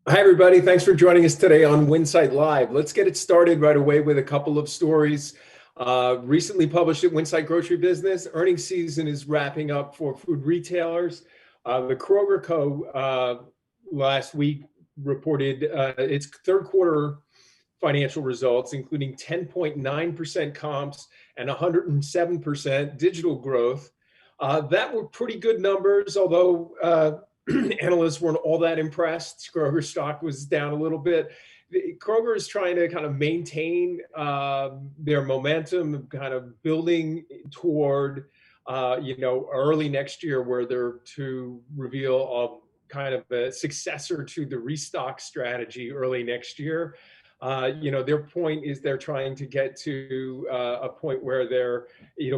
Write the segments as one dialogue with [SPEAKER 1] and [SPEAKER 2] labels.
[SPEAKER 1] Hi, everybody. Thanks for joining us today on Winsight Live. Let's get it started right away with a couple of stories. Recently published at Winsight Grocery Business, earnings season is wrapping up for food retailers. The Kroger last week reported its third quarter financial results, including 10.9% comps and 107% digital growth. That were pretty good numbers, although analysts weren't all that impressed. Kroger stock was down a little bit. Kroger is trying to kind of maintain their momentum, kind of building toward, early next year, where they're to reveal kind of a successor to the restock strategy early next year. Their point is they're trying to get to a point where they're,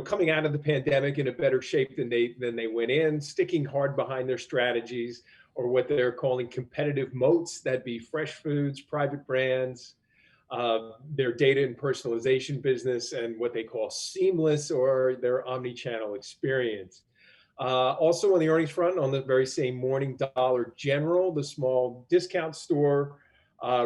[SPEAKER 1] coming out of the pandemic in a better shape than they went in, sticking hard behind their strategies, or what they're calling competitive moats. That'd be fresh foods, private brands, their data and personalization business, and what they call seamless, or their omni-channel experience. Also on the earnings front, on the very same morning, Dollar General, the small discount store,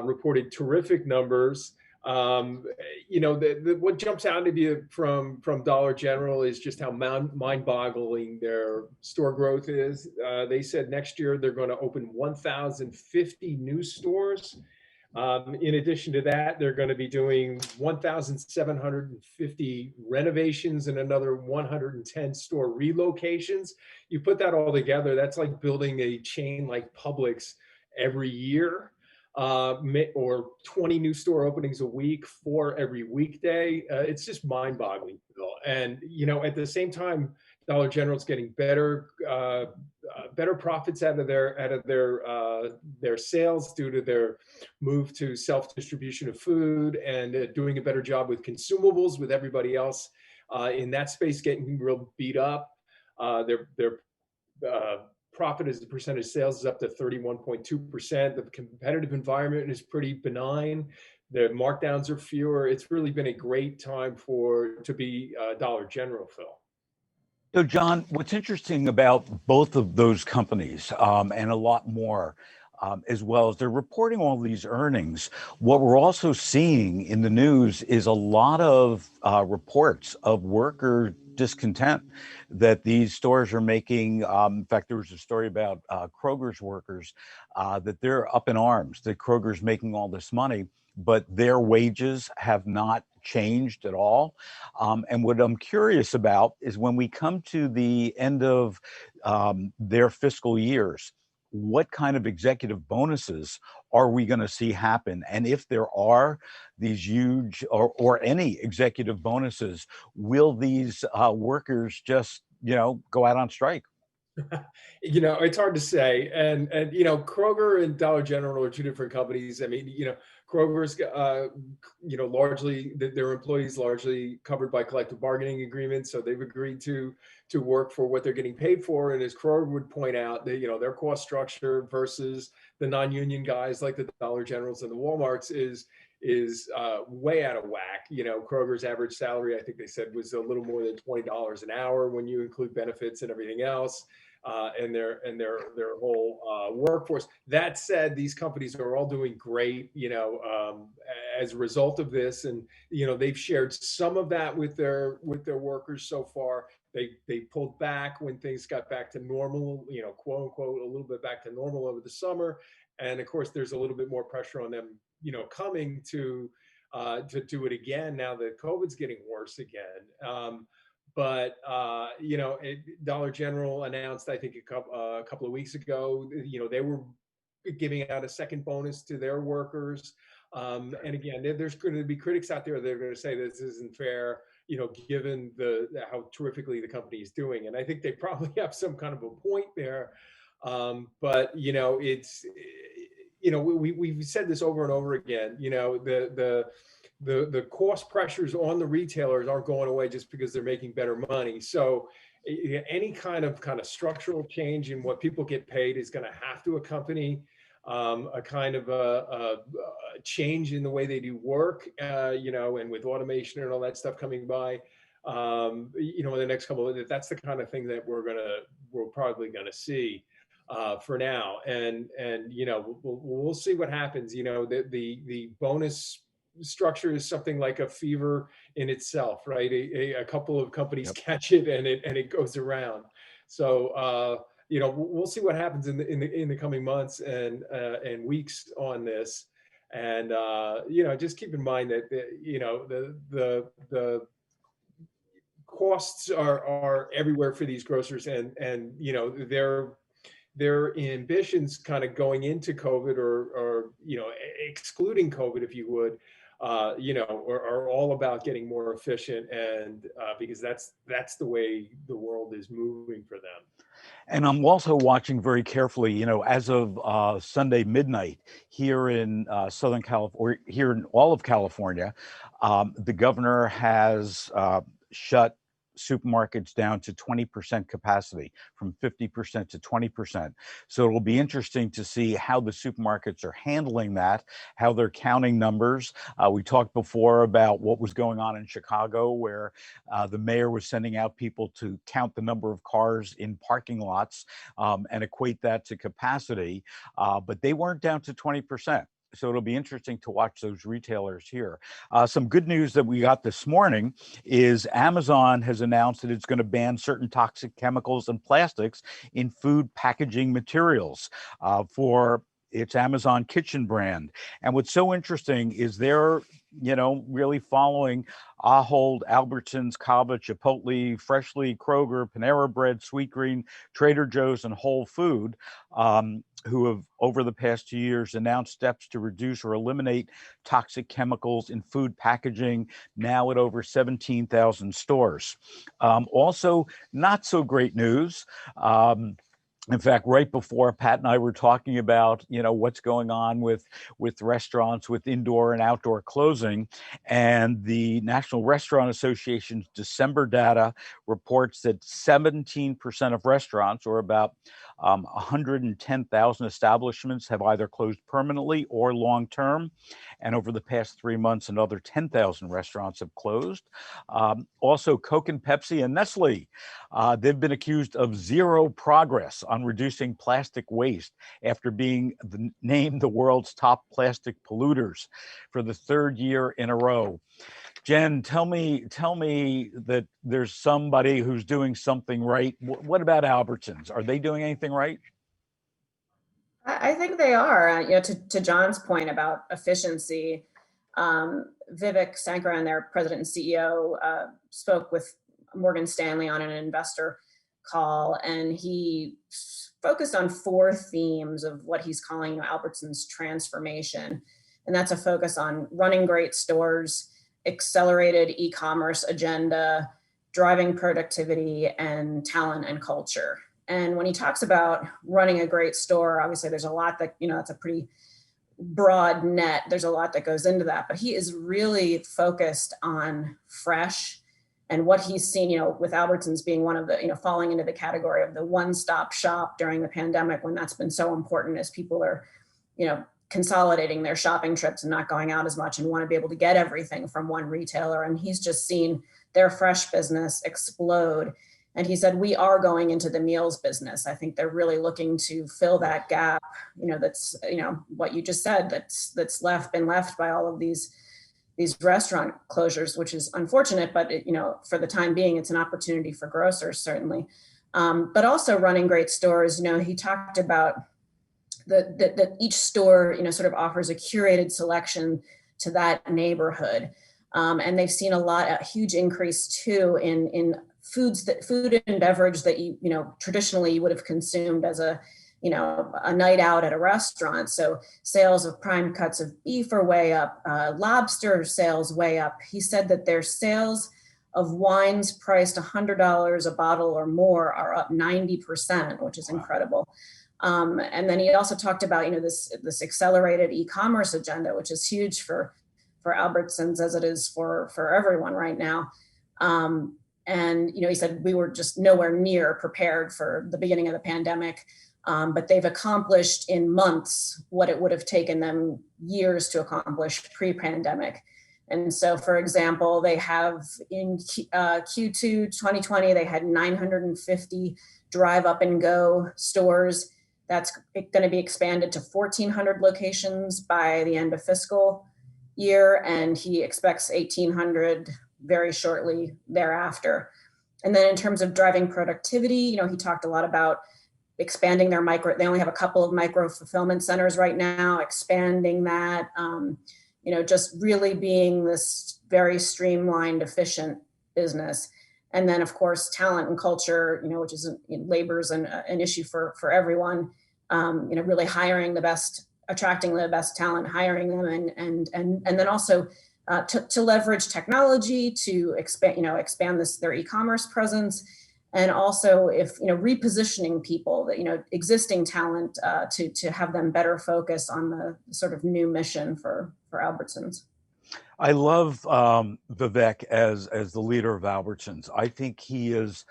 [SPEAKER 1] reported terrific numbers. What jumps out of you from Dollar General is just how mind-boggling their store growth is. They said next year they're going to open 1,050 new stores. In addition to that, they're going to be doing 1,750 renovations and another 110 store relocations. You put that all together, that's like building a chain like Publix every year, or 20 new store openings a week, 4 every weekday. It's just mind-boggling. And at the same time, Dollar General's getting better profits out of their sales due to their move to self-distribution of food, and doing a better job with consumables, with everybody else in that space getting real beat up. Their profit as a percentage of sales is up to 31.2%. The competitive environment is pretty benign. The markdowns are fewer. It's really been a great time to be Dollar General, Phil.
[SPEAKER 2] So, John, what's interesting about both of those companies, and a lot more, as well as they're reporting all these earnings, what we're also seeing in the news is a lot of reports of worker discontent that these stores are making. In fact, there was a story about Kroger's workers that they're up in arms, that Kroger's making all this money, but their wages have not changed at all. And what I'm curious about is when we come to the end of their fiscal years, what kind of executive bonuses are we going to see happen? And if there are these huge or any executive bonuses, will these workers just, go out on strike?
[SPEAKER 1] It's hard to say. And Kroger and Dollar General are two different companies. I mean, Kroger's, largely their employees largely covered by collective bargaining agreements, so they've agreed to work for what they're getting paid for. And as Kroger would point out, their cost structure versus the non-union guys like the Dollar Generals and the Walmarts is way out of whack. Kroger's average salary, I think they said, was a little more than $20 an hour when you include benefits and everything else. And their whole workforce. That said, these companies are all doing great, as a result of this, and they've shared some of that with their workers so far. They pulled back when things got back to normal, quote unquote, a little bit back to normal over the summer, and of course, there's a little bit more pressure on them, coming to do it again now that COVID's getting worse again. But Dollar General announced, I think a couple of weeks ago, they were giving out a second bonus to their workers. And again, there's going to be critics out there that are going to say this isn't fair, given how terrifically the company is doing. And I think they probably have some kind of a point there. But it's we've said this over and over again. The cost pressures on the retailers aren't going away just because they're making better money. So any kind of structural change in what people get paid is going to have to accompany a kind of a change in the way they do work, and with automation and all that stuff coming by, in the next couple of, that's the kind of thing that we're probably going to see. for now. And we'll see what happens. The bonus structure is something like a fever in itself, right? A couple of companies
[SPEAKER 2] Yep.
[SPEAKER 1] catch it, and it goes around. So we'll see what happens in the coming months and weeks on this. And just keep in mind that the costs are everywhere for these grocers, and their ambitions kind of going into COVID, or excluding COVID, if you would, are all about getting more efficient, and because that's the way the world is moving for them.
[SPEAKER 2] And I'm also watching very carefully, as of Sunday midnight here in Southern California, or here in all of California, the governor has shut supermarkets down to 20% capacity, from 50% to 20%. So it'll be interesting to see how the supermarkets are handling that, how they're counting numbers. We talked before about what was going on in Chicago, where the mayor was sending out people to count the number of cars in parking lots and equate that to capacity, but they weren't down to 20%. So it'll be interesting to watch those retailers here. Some good news that we got this morning is Amazon has announced that it's going to ban certain toxic chemicals and plastics in food packaging materials for its Amazon Kitchen brand. And what's so interesting is they're, really following Ahold, Albertsons, Cava, Chipotle, Freshly, Kroger, Panera Bread, Sweetgreen, Trader Joe's, and Whole Food, who have over the past 2 years announced steps to reduce or eliminate toxic chemicals in food packaging, now at over 17,000 stores. Also, not so great news. In fact, right before Pat and I were talking about, what's going on with restaurants, with indoor and outdoor closing, and the National Restaurant Association's December data reports that 17% of restaurants, or about 110,000 establishments, have either closed permanently or long-term. And over the past 3 months, another 10,000 restaurants have closed. Also, Coke and Pepsi and Nestle, they've been accused of zero progress on reducing plastic waste after being named the world's top plastic polluters for the third year in a row. Jen, tell me that there's somebody who's doing something right. What about Albertsons? Are they doing anything right?
[SPEAKER 3] I think they are. To John's point about efficiency, Vivek Sankaran, their president and CEO, spoke with Morgan Stanley on an investor call, and he focused on 4 themes of what he's calling Albertsons Transformation. And that's a focus on running great stores, accelerated e-commerce agenda, driving productivity, and talent and culture. And when he talks about running a great store, obviously there's a lot that, it's a pretty broad net. There's a lot that goes into that, but he is really focused on fresh. And what he's seen, with Albertsons being one of the, falling into the category of the one-stop shop during the pandemic, when that's been so important as people are, consolidating their shopping trips and not going out as much and want to be able to get everything from one retailer. And he's just seen their fresh business explode. And he said, we are going into the meals business. I think they're really looking to fill that gap, that's, what you just said, that's been left by all of these restaurant closures, which is unfortunate, but for the time being, it's an opportunity for grocers, certainly. But also running great stores. He talked about that each store, sort of offers a curated selection to that neighborhood. And they've seen a huge increase too in food and beverage that traditionally you would have consumed as a night out at a restaurant. So sales of prime cuts of beef are way up, lobster sales way up. He said that their sales of wines priced $100 a bottle or more are up 90%, which is incredible. And then he also talked about, this accelerated e-commerce agenda, which is huge for Albertsons, as it is for everyone right now. And, he said we were just nowhere near prepared for the beginning of the pandemic, but they've accomplished in months what it would have taken them years to accomplish pre-pandemic. And so, for example, they have in Q2 2020, they had 950 drive up and go stores. That's going to be expanded to 1,400 locations by the end of fiscal year, and he expects 1,800 very shortly thereafter. And then in terms of driving productivity, he talked a lot about expanding their they only have a couple of micro fulfillment centers right now, expanding that, just really being this very streamlined, efficient business. And then, of course, talent and culture, which is labor's an issue for everyone. Really hiring the best, attracting the best talent, hiring them, and then also to leverage technology to expand their e-commerce presence, and also repositioning people that existing talent to have them better focus on the sort of new mission for Albertsons.
[SPEAKER 2] I love Vivek as the leader of Albertsons. I think he is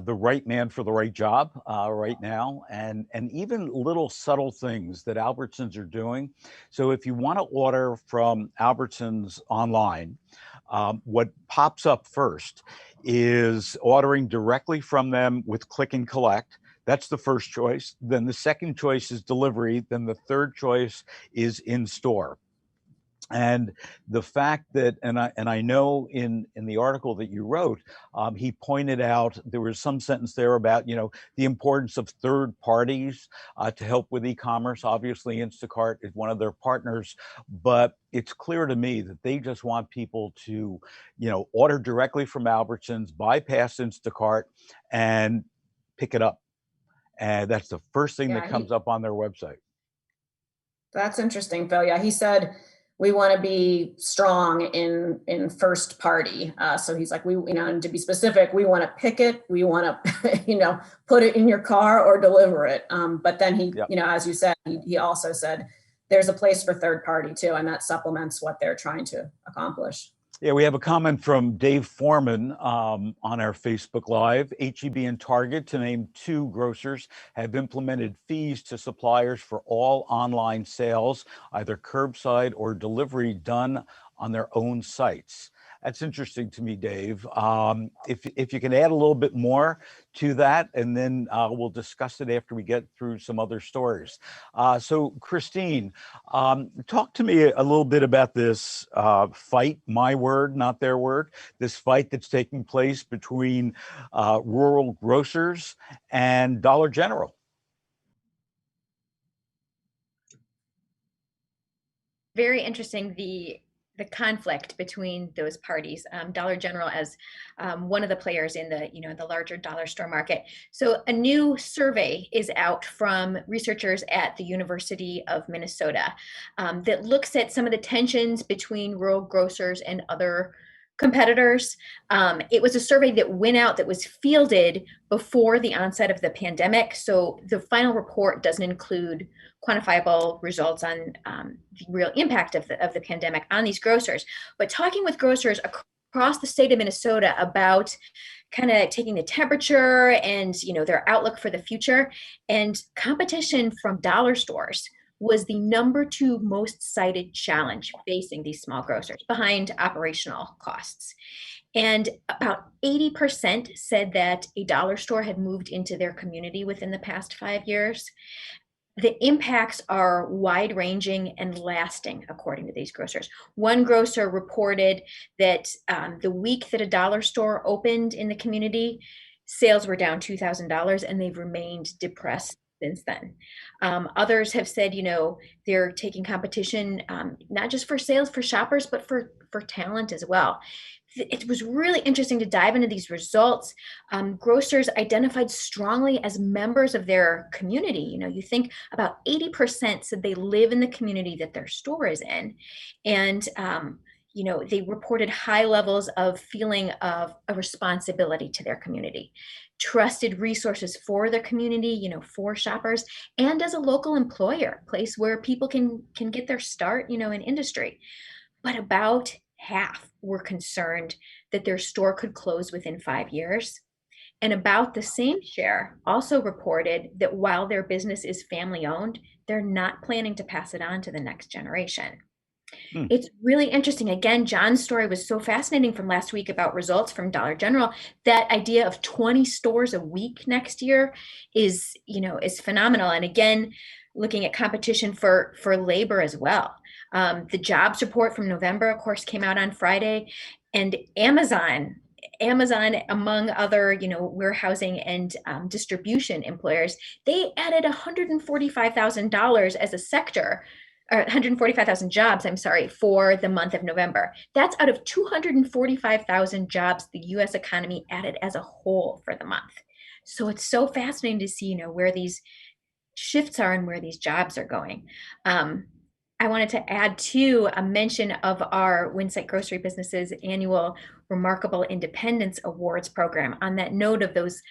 [SPEAKER 2] the right man for the right job right now, and even little subtle things that Albertsons are doing. So if you want to order from Albertsons online, what pops up first is ordering directly from them with click and collect. That's the first choice. Then the second choice is delivery. Then the third choice is in store. And the fact that, and I know in the article that you wrote, he pointed out there was some sentence there about the importance of third parties to help with e-commerce. Obviously, Instacart is one of their partners, but it's clear to me that they just want people to order directly from Albertsons, bypass Instacart, and pick it up. And that's the first thing that comes up on their website.
[SPEAKER 3] That's interesting, Phil. Yeah, he said, we want to be strong in first party. So he's like, and to be specific, we want to pick it. We want to, put it in your car or deliver it. But then he, as you said, he also said there's a place for third party too, and that supplements what they're trying to accomplish.
[SPEAKER 2] Yeah, we have a comment from Dave Foreman on our Facebook Live. H-E-B and Target, to name two grocers, have implemented fees to suppliers for all online sales, either curbside or delivery done on their own sites. That's interesting to me, Dave. If you can add a little bit more to that, and then we'll discuss it after we get through some other stories. So Christine, talk to me a little bit about this fight, my word, not their word, this fight that's taking place between rural grocers and Dollar General.
[SPEAKER 4] Very interesting, the conflict between those parties. Dollar General as one of the players in the larger dollar store market. So a new survey is out from researchers at the University of Minnesota that looks at some of the tensions between rural grocers and other competitors. It was a survey that went out, that was fielded before the onset of the pandemic. So the final report doesn't include quantifiable results on the real impact of the pandemic on these grocers. But talking with grocers across the state of Minnesota about kind of taking the temperature and their outlook for the future, and competition from dollar stores was the number 2 most cited challenge facing these small grocers, behind operational costs. And about 80% said that a dollar store had moved into their community within the past 5 years. The impacts are wide-ranging and lasting, according to these grocers. One grocer reported that the week that a dollar store opened in the community, sales were down $2,000, and they've remained depressed since then. Others have said, they're taking competition, not just for sales for shoppers, but for talent as well. It was really interesting to dive into these results. Grocers identified strongly as members of their community. You think about 80% said they live in the community that their store is in. And, they reported high levels of feeling of a responsibility to their community, trusted resources for their community, for shoppers, and as a local employer, place where people can get their start, in industry. But about half were concerned that their store could close within 5 years. And about the same share also reported that while their business is family owned, they're not planning to pass it on to the next generation.
[SPEAKER 2] Hmm.
[SPEAKER 4] It's really interesting. Again, John's story was so fascinating from last week about results from Dollar General. That idea of 20 stores a week next year is, is phenomenal. And again, looking at competition for labor as well. The jobs report from November, of course, came out on Friday, and Amazon, among other, warehousing and distribution employers, they added $145,000 as a sector, or 145,000 jobs, I'm sorry, for the month of November. That's out of 245,000 jobs the US economy added as a whole for the month. So it's so fascinating to see, where these shifts are and where these jobs are going. I wanted to add too a mention of our Winsight Grocery Businesses annual Remarkable Independence Awards program. On that note of those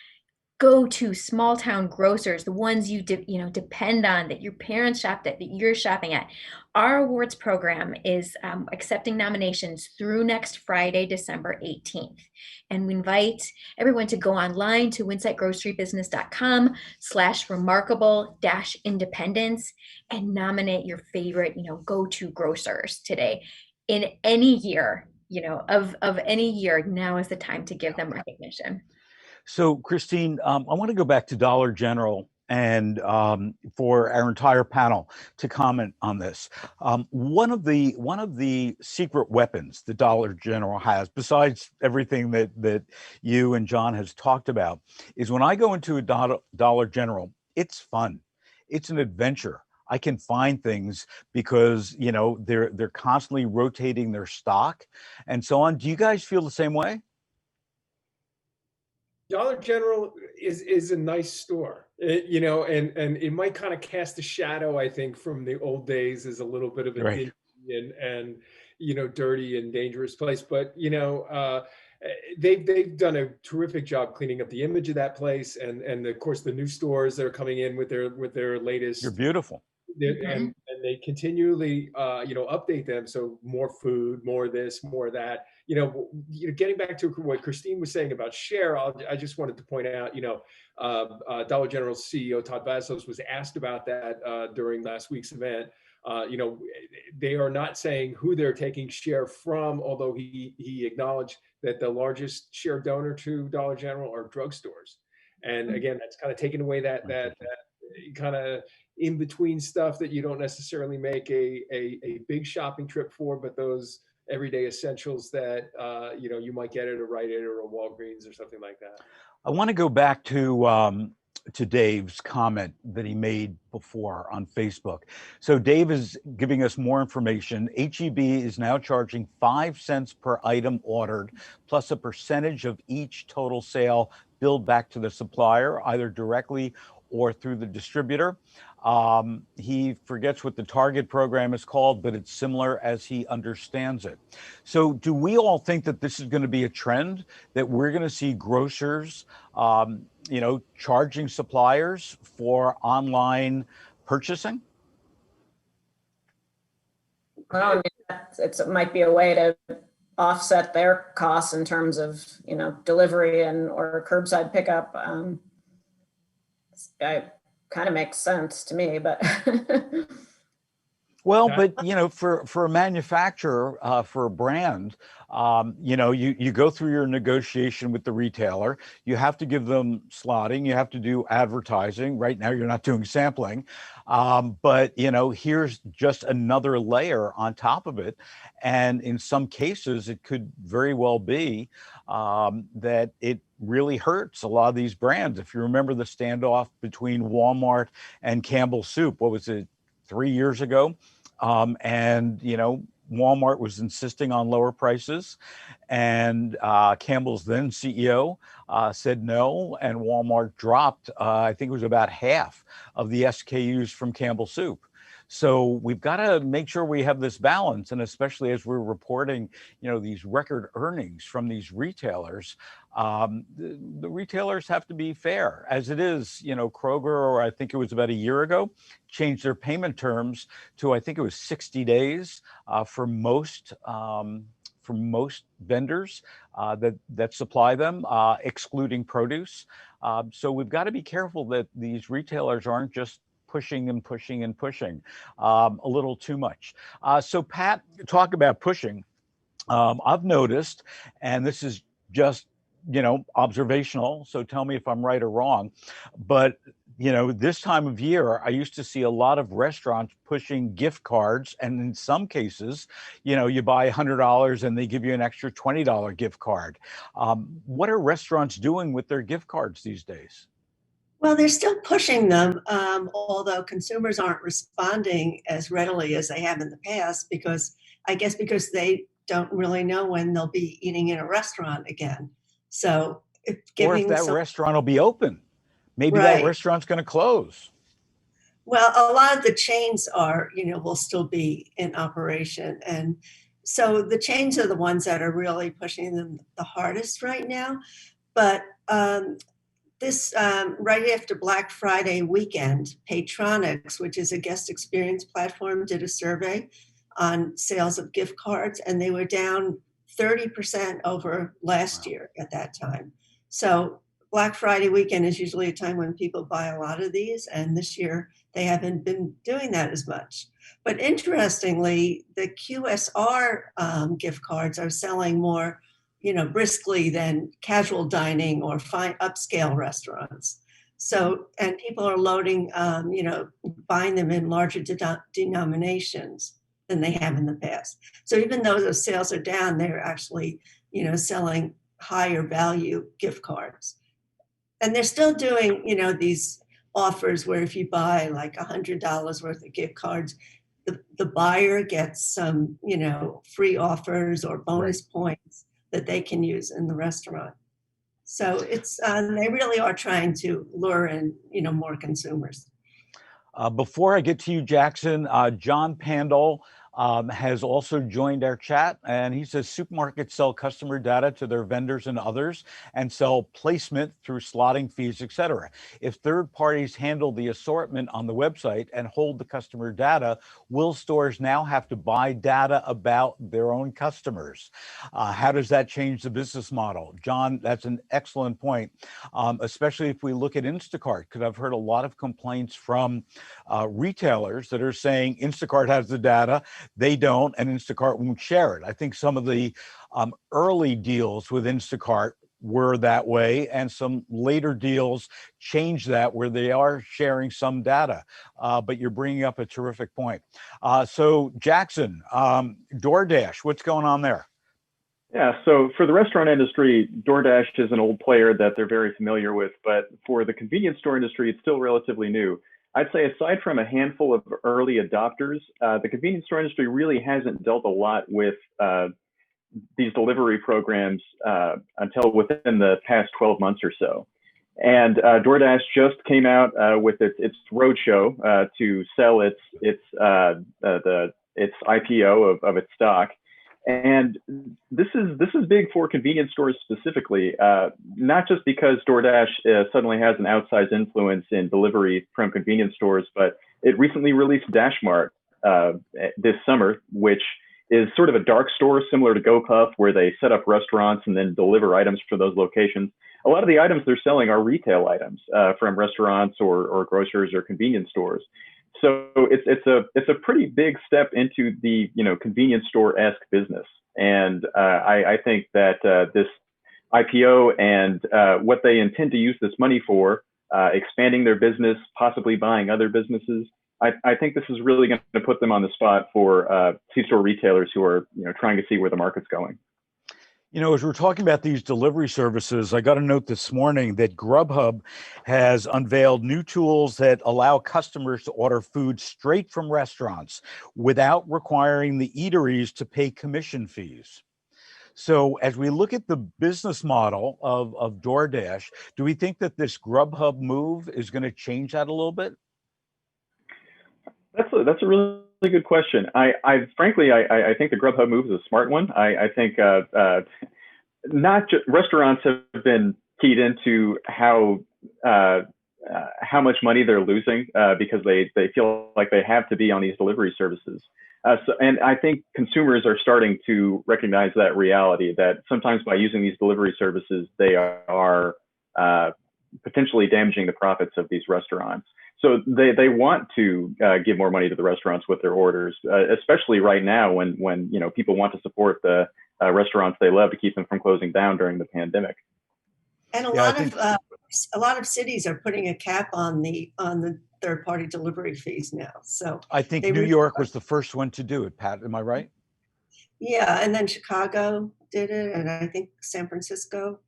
[SPEAKER 4] go-to small town grocers, the ones you depend on, that your parents shopped at, that you're shopping at. Our awards program is accepting nominations through next Friday, December 18th. And we invite everyone to go online to winsightgrocerybusiness.com/remarkable-independence and nominate your favorite, go-to grocers today. In any year, of any year, now is the time to give them recognition.
[SPEAKER 2] So, Christine, I want to go back to Dollar General and for our entire panel to comment on this. One of the secret weapons the Dollar General has, besides everything that you and John has talked about, is when I go into a Dollar General, it's fun. It's an adventure. I can find things because they're constantly rotating their stock and so on. Do you guys feel the same way?
[SPEAKER 1] Dollar General is a nice store, and it might kind of cast a shadow, I think, from the old days as a little bit of a
[SPEAKER 2] Right.
[SPEAKER 1] dingy and dirty and dangerous place. But they've done a terrific job cleaning up the image of that place, and of course the new stores that are coming in with their
[SPEAKER 2] You're
[SPEAKER 1] latest.
[SPEAKER 2] beautiful.
[SPEAKER 1] And they continually update them, so more food, more this, more that. Getting back to what Christine was saying about share, I just wanted to point out, Dollar General's CEO Todd Vasos was asked about that during last week's event. They are not saying who they're taking share from, although he acknowledged that the largest share donor to Dollar General are drugstores. And again, that's kind of taking away that kind of in between stuff that you don't necessarily make a big shopping trip for, but those everyday essentials that you might get at a Rite Aid or a Walgreens or something like that.
[SPEAKER 2] I want to go back to Dave's comment that he made before on Facebook. So Dave is giving us more information. HEB is now charging 5 cents per item ordered, plus a percentage of each total sale billed back to the supplier, either directly or through the distributor. He forgets what the Target program is called, but it's similar as he understands it. So do we all think that this is going to be a trend, that we're going to see grocers, charging suppliers for online purchasing?
[SPEAKER 3] Well, I mean, it might be a way to offset their costs in terms of, delivery or curbside pickup. It kind of makes sense to me, but
[SPEAKER 2] Well, but for a manufacturer, for a brand, you go through your negotiation with the retailer. You have to give them slotting. You have to do advertising. Right now, you're not doing sampling, but here's just another layer on top of it. And in some cases, it could very well be that it really hurts a lot of these brands. If you remember the standoff between Walmart and Campbell Soup, what was it, 3 years ago? And Walmart was insisting on lower prices, and Campbell's then CEO said no, and Walmart dropped, I think it was about half of the SKUs from Campbell Soup. So we've got to make sure we have this balance, and especially as we're reporting, these record earnings from these retailers, the retailers have to be fair. As it is, Kroger, or I think it was about a year ago, changed their payment terms to, I think it was 60 days for most vendors that supply them, excluding produce. So we've got to be careful that these retailers aren't just pushing and pushing and pushing a little too much. So Pat, talk about pushing. I've noticed, and this is just, observational, so tell me if I'm right or wrong, but this time of year, I used to see a lot of restaurants pushing gift cards, and in some cases, you buy $100 and they give you an extra $20 gift card. What are restaurants doing with their gift cards these days?
[SPEAKER 5] Well, they're still pushing them, although consumers aren't responding as readily as they have in the past, because they don't really know when they'll be eating in a restaurant again. So
[SPEAKER 2] or if that restaurant will be open. Maybe
[SPEAKER 5] right.
[SPEAKER 2] That restaurant's going to close.
[SPEAKER 5] Well, a lot of the chains will still be in operation. And so the chains are the ones that are really pushing them the hardest right now. But this right after Black Friday weekend, Paytronics, which is a guest experience platform, did a survey on sales of gift cards, and they were down 30% over last year at that time. So Black Friday weekend is usually a time when people buy a lot of these, and this year they haven't been doing that as much. But interestingly, the QSR gift cards are selling more briskly than casual dining or fine upscale restaurants. So, and people are loading, buying them in larger denominations than they have in the past. So even though those sales are down, they're actually, selling higher value gift cards. And they're still doing, these offers where if you buy like $100 worth of gift cards, the buyer gets some, free offers or bonus points that they can use in the restaurant. So it's they really are trying to lure in, more consumers.
[SPEAKER 2] Before I get to you, Jackson, John Pandol has also joined our chat, and he says supermarkets sell customer data to their vendors and others and sell placement through slotting fees, etc. If third parties handle the assortment on the website and hold the customer data, will stores now have to buy data about their own customers? How does that change the business model? John, that's an excellent point, especially if we look at Instacart, because I've heard a lot of complaints from retailers that are saying Instacart has the data, they don't, and Instacart won't share it. I think some of the early deals with Instacart were that way, and some later deals changed that where they are sharing some data. But you're bringing up a terrific point. So Jackson, DoorDash, what's going on there?
[SPEAKER 6] Yeah, so for the restaurant industry, DoorDash is an old player that they're very familiar with, but for the convenience store industry, it's still relatively new. I'd say aside from a handful of early adopters, the convenience store industry really hasn't dealt a lot with these delivery programs until within the past 12 months or so. And DoorDash just came out with its roadshow to sell its IPO of its stock. And this is big for convenience stores specifically, not just because DoorDash suddenly has an outsized influence in delivery from convenience stores, but it recently released DashMart this summer, which is sort of a dark store similar to GoPuff, where they set up restaurants and then deliver items for those locations. A lot of the items they're selling are retail items from restaurants or grocers or convenience stores. So it's a pretty big step into the convenience store-esque business, and I think that this IPO and what they intend to use this money for, expanding their business, possibly buying other businesses, I think this is really going to put them on the spot for C-store retailers who are trying to see where the market's going.
[SPEAKER 2] As we're talking about these delivery services, I got a note this morning that Grubhub has unveiled new tools that allow customers to order food straight from restaurants without requiring the eateries to pay commission fees. So as we look at the business model of DoorDash, do we think that this Grubhub move is going to change that a little bit?
[SPEAKER 6] That's a really good question. I frankly think the Grubhub move is a smart one. I think not just restaurants have been keyed into how much money they're losing because they feel like they have to be on these delivery services. And I think consumers are starting to recognize that reality, that sometimes by using these delivery services, they are potentially damaging the profits of these restaurants. So they want to give more money to the restaurants with their orders, especially right now when people want to support the restaurants they love to keep them from closing down during the pandemic.
[SPEAKER 5] And a lot of cities are putting a cap on the third-party delivery fees now. So
[SPEAKER 2] I think New York was the first one to do it, Pat. Am I right?
[SPEAKER 5] Yeah, and then Chicago did it, and I think San Francisco.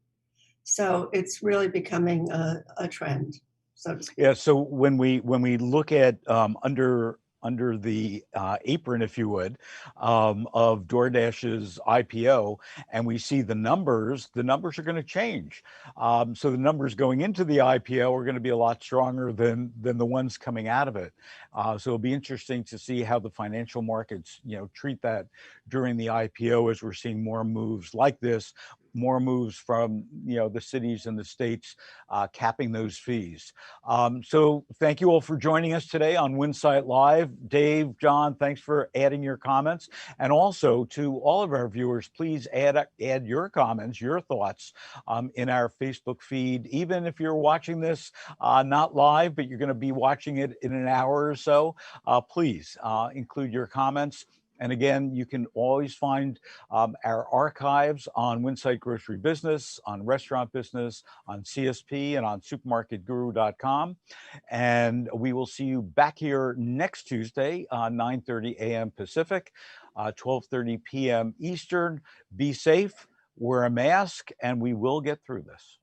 [SPEAKER 5] So it's really becoming a trend, so to speak.
[SPEAKER 2] Yeah. So when we look at under the apron, if you would, of DoorDash's IPO, and we see the numbers are going to change. So the numbers going into the IPO are going to be a lot stronger than the ones coming out of it. So it'll be interesting to see how the financial markets, treat that during the IPO, as we're seeing more moves like this, more moves from the cities and the states capping those fees. So thank you all for joining us today on Winsight Live. Dave, John, thanks for adding your comments. And also to all of our viewers, please add your comments, your thoughts in our Facebook feed. Even if you're watching this not live, but you're going to be watching it in an hour or so, please include your comments. And again, you can always find our archives on Winsight Grocery Business, on Restaurant Business, on CSP, and on supermarketguru.com. And we will see you back here next Tuesday, 9:30 a.m. Pacific, 12:30 p.m. Eastern. Be safe, wear a mask, and we will get through this.